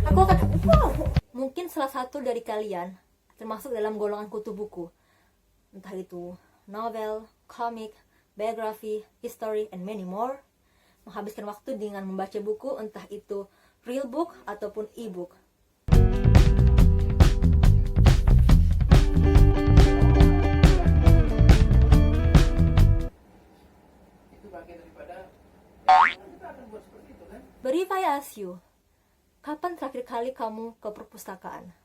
Aku akan wow. Mungkin salah satu dari kalian termasuk dalam golongan kutu buku, entah itu novel, komik, biografi, history, and many more. Menghabiskan waktu dengan membaca buku, entah itu real book ataupun e-book. But if I ask you, kapan terakhir kali kamu ke perpustakaan?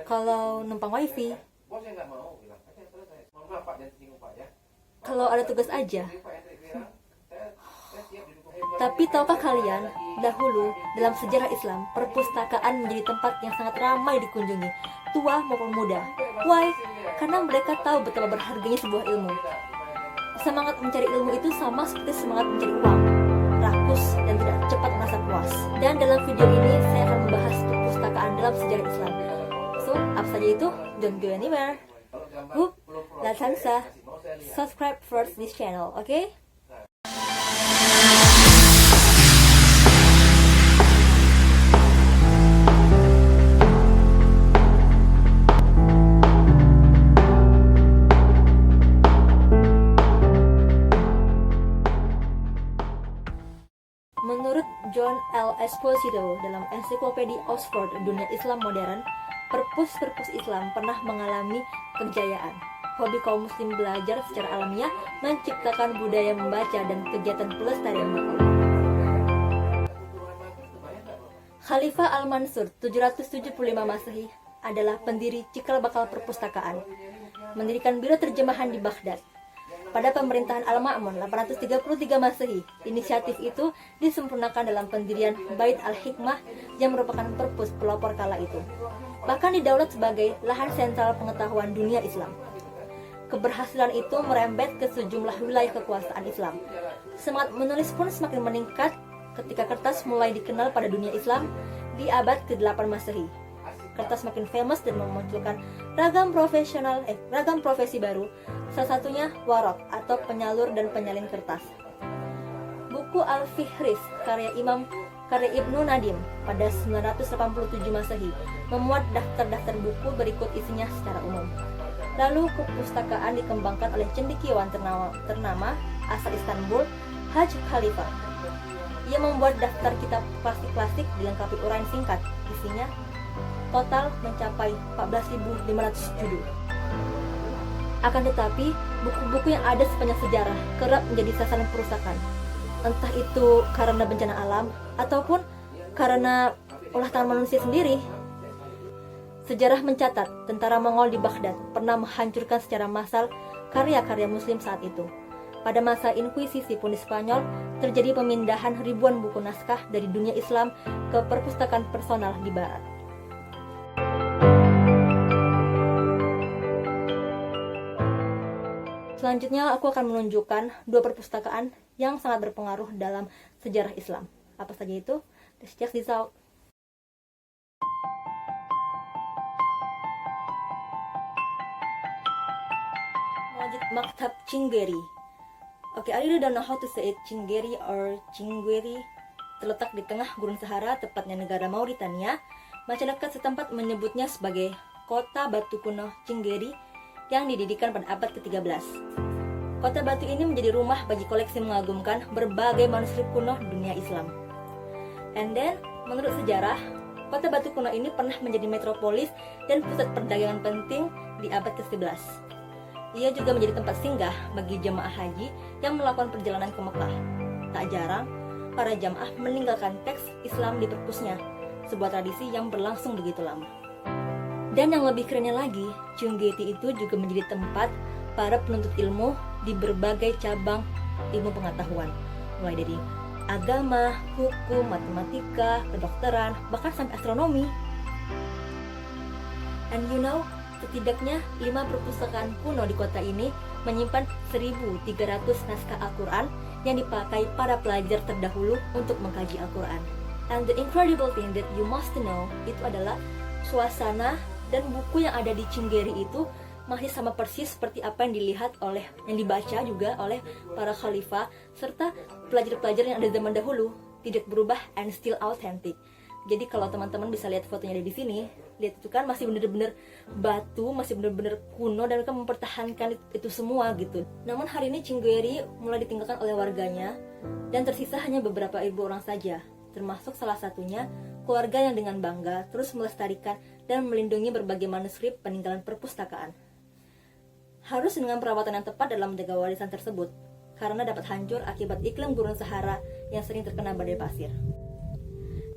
Kalau numpang wifi, kalau ada tugas aja. Tapi tahukah kalian, dahulu dalam sejarah Islam, perpustakaan menjadi tempat yang sangat ramai dikunjungi, tua maupun muda. Why? Karena mereka tahu betapa berharganya sebuah ilmu. Semangat mencari ilmu itu sama seperti semangat mencari uang, rakus dan tidak cepat merasa puas. Dan dalam video ini saya akan membahas perpustakaan dalam sejarah Islam. So, apa saja itu? Don't go anywhere. Hup, la sansa. Subscribe first this channel, okay? Menurut John L. Esposito dalam Ensiklopedia Oxford Dunia Islam Modern, perpus-perpus Islam pernah mengalami kejayaan. Hobi kaum muslim belajar secara alamiah, menciptakan budaya membaca dan kegiatan pelestarian buku. Khalifah Al-Mansur 775 Masehi adalah pendiri cikal bakal perpustakaan, mendirikan biro terjemahan di Baghdad. Pada pemerintahan Al-Ma'mun 833 Masehi, inisiatif itu disempurnakan dalam pendirian Bait Al-Hikmah yang merupakan perpus pelopor kala itu. Bahkan didaulat sebagai lahan sentral pengetahuan dunia Islam. Keberhasilan itu merembet ke sejumlah wilayah kekuasaan Islam. Semangat menulis pun semakin meningkat ketika kertas mulai dikenal pada dunia Islam di abad ke-8 Masehi. Kertas makin famous dan memunculkan ragam profesi baru, salah satunya warok atau penyalur dan penyalin kertas. Buku Al-Fihris karya Ibnu Nadim pada 987 Masehi memuat daftar-daftar buku berikut isinya secara umum. Lalu perpustakaan dikembangkan oleh cendekiawan ternama asal Istanbul, Haj Khalifah. Ia membuat daftar kitab klasik-klasik dilengkapi uraian singkat, isinya total mencapai 14.500 judul. Akan tetapi, buku-buku yang ada sepanjang sejarah kerap menjadi sasaran perusakan. Entah itu karena bencana alam ataupun karena ulah tangan manusia sendiri. Sejarah mencatat tentara Mongol di Baghdad pernah menghancurkan secara massal karya-karya muslim saat itu. Pada masa Inkuisisi pun di Spanyol, terjadi pemindahan ribuan buku naskah dari dunia Islam ke perpustakaan personal di barat. Selanjutnya aku akan menunjukkan dua perpustakaan yang sangat berpengaruh dalam sejarah Islam. Apa saja itu? Let's check this out. Maktab Chingeri. Okay, I really don't know how to say it, Chingeri or Chingweri. Terletak di tengah Gurun Sahara, tepatnya negara Mauritania. Masyarakat setempat menyebutnya sebagai kota batu kuno Chingeri yang didirikan pada abad ke-13. Kota batu ini menjadi rumah bagi koleksi mengagumkan berbagai manuskrip kuno dunia Islam. And then, menurut sejarah, kota batu kuno ini pernah menjadi metropolis dan pusat perdagangan penting di abad ke-11. Ia juga menjadi tempat singgah bagi jemaah haji yang melakukan perjalanan ke Mekah. Tak jarang, para jamaah meninggalkan teks Islam di perpusnya, sebuah tradisi yang berlangsung begitu lama. Dan yang lebih kerennya lagi, Chingeti itu juga menjadi tempat para penuntut ilmu di berbagai cabang ilmu pengetahuan, mulai dari agama, hukum, matematika, kedokteran, bahkan sampai astronomi. And you know, setidaknya 5 perpustakaan kuno di kota ini menyimpan 1.300 naskah Al-Quran yang dipakai para pelajar terdahulu untuk mengkaji Al-Quran. And the incredible thing that you must know itu adalah suasana dan buku yang ada di Chingeri itu masih sama persis seperti apa yang dibaca juga oleh para khalifah serta pelajar-pelajar yang ada zaman dahulu, tidak berubah and still authentic. Jadi kalau teman-teman bisa lihat fotonya di sini, lihat itu kan masih bener-bener batu, masih bener-bener kuno, dan mereka mempertahankan itu semua gitu. Namun hari ini Chinguetti mulai ditinggalkan oleh warganya dan tersisa hanya beberapa ribu orang saja, termasuk salah satunya keluarga yang dengan bangga terus melestarikan dan melindungi berbagai manuskrip peninggalan perpustakaan. Harus dengan perawatan yang tepat dalam menjaga warisan tersebut, karena dapat hancur akibat iklim gurun Sahara yang sering terkena badai pasir.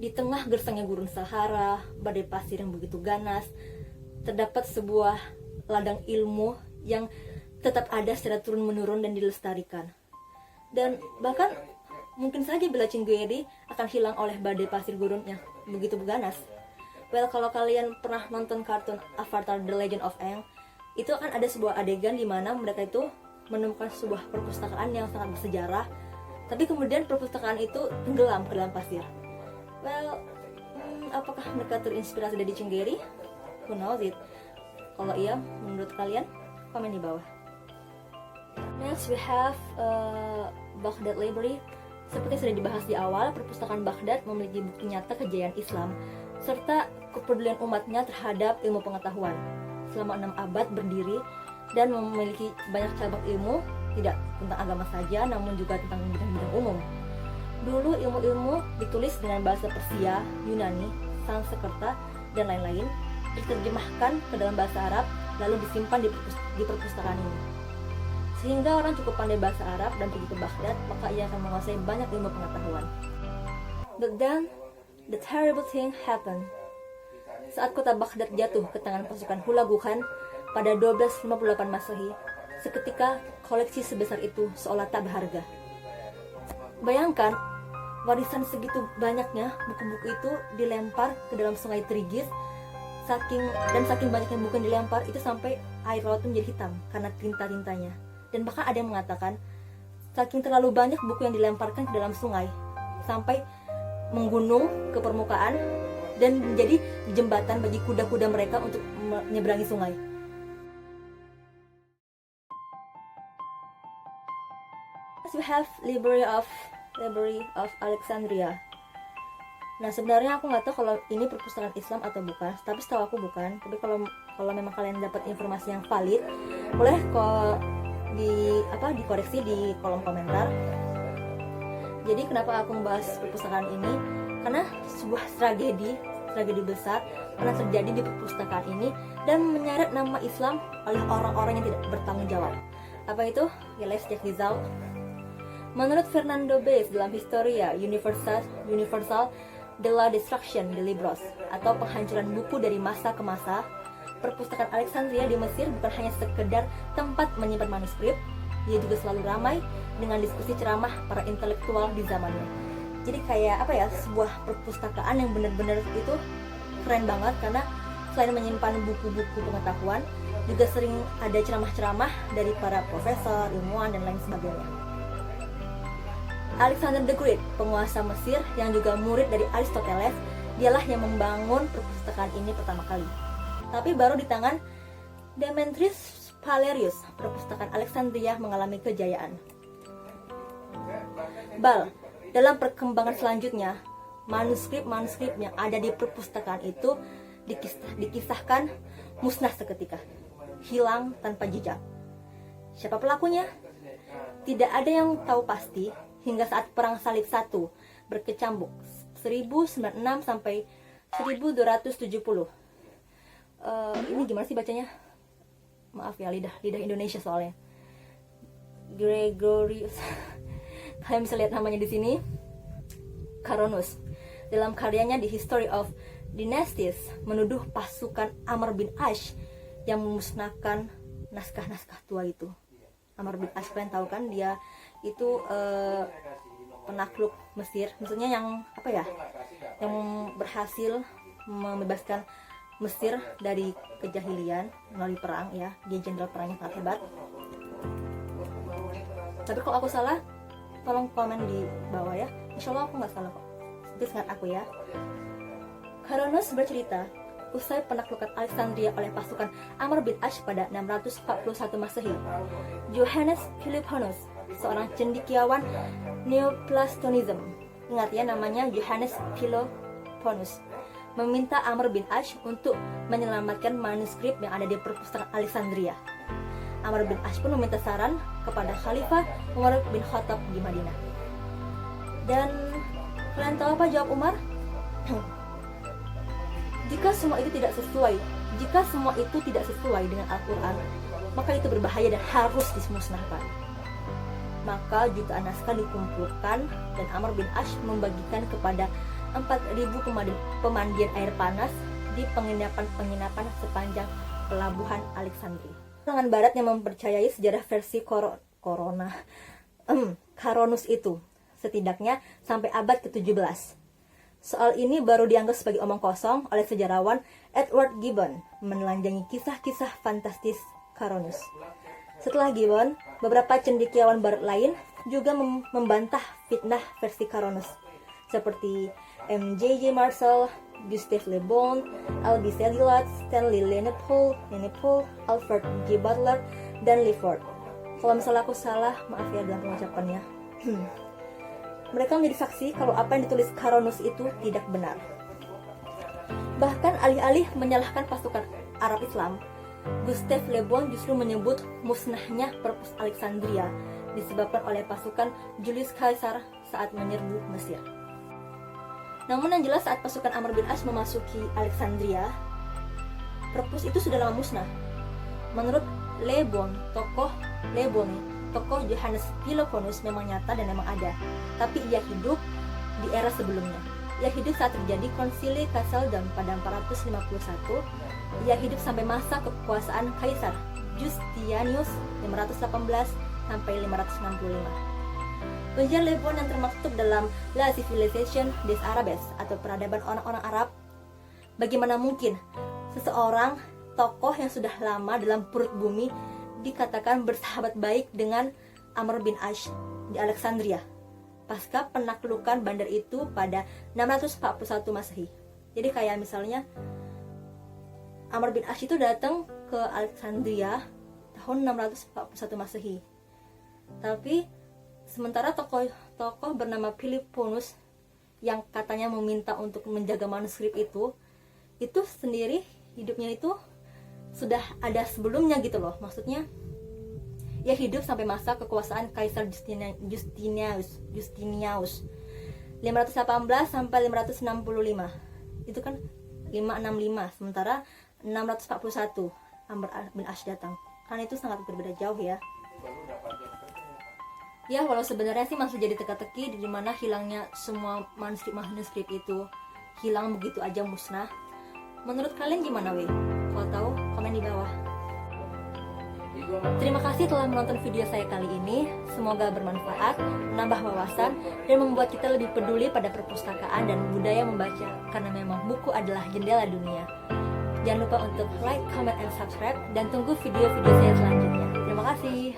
Di tengah gersangnya gurun Sahara, badai pasir yang begitu ganas, terdapat sebuah ladang ilmu yang tetap ada secara turun-menurun dan dilestarikan. Dan bahkan mungkin saja bila Chinguetti akan hilang oleh badai pasir gurun yang begitu ganas. Well, kalau kalian pernah nonton kartun Avatar The Legend of Aang, itu akan ada sebuah adegan di mana mereka itu menemukan sebuah perpustakaan yang sangat bersejarah, tapi kemudian perpustakaan itu tenggelam ke dalam pasir. Well, apakah mereka terinspirasi dari Chinguetti? Who knows it? Kalau iya, menurut kalian, komen di bawah. Next we have Baghdad Library. Seperti sudah dibahas di awal, perpustakaan Baghdad memiliki bukti nyata kejayaan Islam serta kepedulian umatnya terhadap ilmu pengetahuan. Selama 6 abad berdiri dan memiliki banyak cabang ilmu, tidak tentang agama saja, namun juga tentang bidang-bidang umum. Dulu ilmu-ilmu ditulis dengan bahasa Persia, Yunani, Sanskerta, dan lain-lain, diterjemahkan ke dalam bahasa Arab, lalu disimpan di perpustakaan ini. Sehingga orang cukup pandai bahasa Arab dan pergi ke Baghdad, maka ia akan menguasai banyak ilmu pengetahuan. But then, the terrible thing happened. Saat kota Baghdad jatuh ke tangan pasukan Hulagu Khan pada 1258 Masehi, seketika koleksi sebesar itu seolah tak berharga. Bayangkan, warisan segitu banyaknya buku-buku itu dilempar ke dalam sungai Tigris, saking banyaknya buku yang dilempar itu sampai air laut menjadi hitam karena tinta-tintanya. Dan bahkan ada yang mengatakan, saking terlalu banyak buku yang dilemparkan ke dalam sungai sampai menggunung ke permukaan dan menjadi jembatan bagi kuda-kuda mereka untuk menyeberangi sungai. We have Library of Alexandria. Nah, sebenarnya aku nggak tahu kalau ini perpustakaan Islam atau bukan, tapi setahu aku bukan. Tapi kalau memang kalian dapat informasi yang valid, boleh kok dikoreksi di kolom komentar. Jadi kenapa aku membahas perpustakaan ini? Karena sebuah tragedi besar pernah terjadi di perpustakaan ini dan menyeret nama Islam oleh orang-orang yang tidak bertanggung jawab. Apa itu? Ya, let's check this out. Menurut Fernando Base dalam Historia Universal de la Destruction de Libros atau penghancuran buku dari masa ke masa, perpustakaan Alexandria di Mesir bukan hanya sekedar tempat menyimpan manuskrip, dia juga selalu ramai dengan diskusi ceramah para intelektual di zamannya. Jadi kayak sebuah perpustakaan yang benar-benar itu keren banget, karena selain menyimpan buku-buku pengetahuan, juga sering ada ceramah-ceramah dari para profesor, ilmuwan, dan lain sebagainya. Alexander the Great, penguasa Mesir yang juga murid dari Aristoteles, dialah yang membangun perpustakaan ini pertama kali. Tapi baru di tangan Demetrius Phalereus, perpustakaan Alexandria mengalami kejayaan. Dalam perkembangan selanjutnya, manuskrip yang ada di perpustakaan itu dikisahkan musnah seketika, hilang tanpa jejak. Siapa pelakunya? Tidak ada yang tahu pasti hingga saat Perang Salib I berkecambuk 1096 sampai 1270. Ini gimana sih bacanya? Maaf ya, lidah Indonesia soalnya. Gregorius. Kalian bisa lihat namanya di sini. Caronus. Dalam karyanya The History of Dynasties menuduh pasukan Amr bin Ash yang memusnahkan naskah-naskah tua itu. Amr bin Ash, kalian tahu kan, dia itu penakluk Mesir, maksudnya yang yang berhasil membebaskan Mesir dari kejahilian melalui perang ya. Dia jenderal perang yang sangat hebat. Tapi kalau aku salah, tolong komen di bawah ya. Insya Allah aku nggak salah kok. Itu sangat aku ya. Caronus bercerita usai penaklukan Alexandria oleh pasukan Amr bin Ash pada 641 Masehi. Johannes Philoponus, seorang cendekiawan Neoplatonism, ingat ya namanya Johannes Philoponus, meminta Amr bin Ash untuk menyelamatkan manuskrip yang ada di perpustakaan Alexandria. Amr bin Ash pun meminta saran kepada Khalifah Umar bin Khattab di Madinah. Dan kalian tahu apa jawab Umar? Jika semua itu tidak sesuai dengan Al-Quran, maka itu berbahaya dan harus dimusnahkan. Maka jutaan naskah dikumpulkan dan Amr bin Ash membagikan kepada 4.000 pemandian air panas di penginapan sepanjang pelabuhan Alexandria. Kalangan Barat yang mempercayai sejarah versi Caronus itu, setidaknya sampai abad ke-17. Soal ini baru dianggap sebagai omong kosong oleh sejarawan Edward Gibbon menelanjangi kisah-kisah fantastis Caronus. Setelah Gibbon, beberapa cendekiawan barat lain juga membantah fitnah versi Caronus, seperti M.J.J. Marshall, Gustave Le Bon, Alby Cedilat, Stanley Lenepool, Alfred G. Butler, dan Leaford. Kalau misalnya aku salah, maaf ya dalam pengucapannya. Mereka menjadi saksi kalau apa yang ditulis Caronus itu tidak benar. Bahkan alih-alih menyalahkan pasukan Arab Islam, Gustave Le Bon justru menyebut musnahnya perpus Alexandria disebabkan oleh pasukan Julius Caesar saat menyerbu Mesir. Namun yang jelas saat pasukan Amr bin Ash memasuki Alexandria, perpus itu sudah lama musnah. Menurut Le Bon, tokoh Johannes Philoponus memang nyata dan memang ada, tapi ia hidup di era sebelumnya. Ia hidup saat terjadi konsili Chalcedon pada 451. Ia hidup sampai masa kekuasaan Kaisar Justinianus 518 sampai 565. Ujar Le Bon yang termaktub dalam La Civilisation des Arabes atau peradaban orang-orang Arab, bagaimana mungkin seseorang tokoh yang sudah lama dalam perut bumi dikatakan bersahabat baik dengan Amr bin Ash di Alexandria pasca penaklukan bandar itu pada 641 Masehi. Jadi kayak misalnya Amr bin Ash itu datang ke Alexandria tahun 641 Masehi. Tapi sementara tokoh bernama Philoponus yang katanya meminta untuk menjaga manuskrip itu sendiri hidupnya itu sudah ada sebelumnya gitu loh. Maksudnya ia hidup sampai masa kekuasaan Kaisar Justinianus 518 sampai 565. Itu kan 565, sementara 641 Amr bin Ash datang. Kan itu sangat berbeda jauh ya. Ya, walau sebenarnya sih masih jadi teka-teki di mana hilangnya semua manuskrip itu hilang begitu aja musnah. Menurut kalian gimana weh? Kalau tahu, komen di bawah. Terima kasih telah menonton video saya kali ini. Semoga bermanfaat, menambah wawasan, dan membuat kita lebih peduli pada perpustakaan dan budaya membaca, karena memang buku adalah jendela dunia. Jangan lupa untuk like, comment, and subscribe, dan tunggu video-video saya selanjutnya. Terima kasih.